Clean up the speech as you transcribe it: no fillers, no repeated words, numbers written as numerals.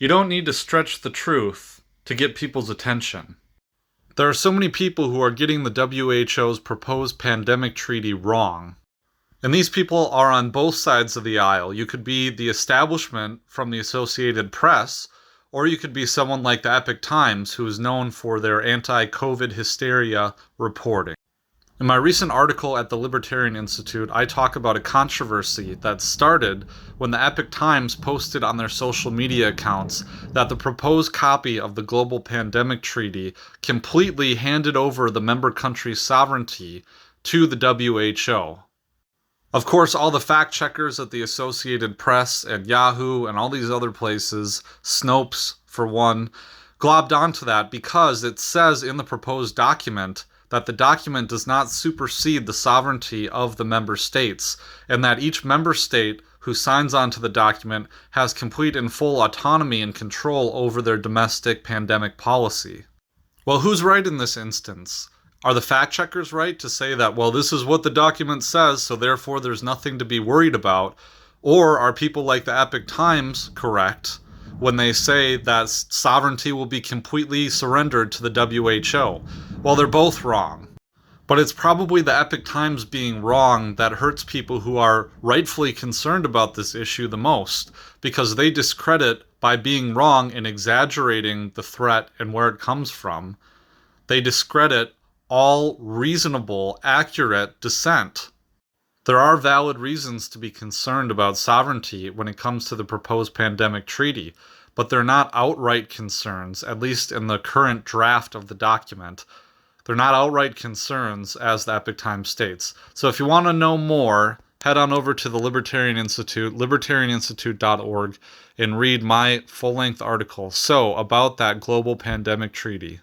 You don't need to stretch the truth to get people's attention. There are so many people who are getting the WHO's proposed pandemic treaty wrong. And these people are on both sides of the aisle. You could be the establishment from the Associated Press, or you could be someone like the Epoch Times, who is known for their anti-COVID hysteria reporting. In my recent article at the Libertarian Institute, I talk about a controversy that started when the Epoch Times posted on their social media accounts that the proposed copy of the Global Pandemic Treaty completely handed over the member country's sovereignty to the WHO. Of course, all the fact checkers at the Associated Press and Yahoo and all these other places, Snopes for one, globbed onto that because it says in the proposed document that the document does not supersede the sovereignty of the member states, and that each member state who signs on to the document has complete and full autonomy and control over their domestic pandemic policy. Well, who's right in this instance? Are the fact checkers right to say that, well, this is what the document says, so therefore there's nothing to be worried about? Or are people like the Epoch Times correct when they say that sovereignty will be completely surrendered to the WHO? Well, they're both wrong. But it's probably the Epoch Times being wrong that hurts people who are rightfully concerned about this issue the most, because they discredit, by being wrong and exaggerating the threat and where it comes from, they discredit all reasonable, accurate dissent. There are valid reasons to be concerned about sovereignty when it comes to the proposed pandemic treaty, but they're not outright concerns, at least in the current draft of the document. They're not outright concerns, as the Epoch Times states. So if you want to know more, head on over to the Libertarian Institute, libertarianinstitute.org, and read my full-length article about that global pandemic treaty.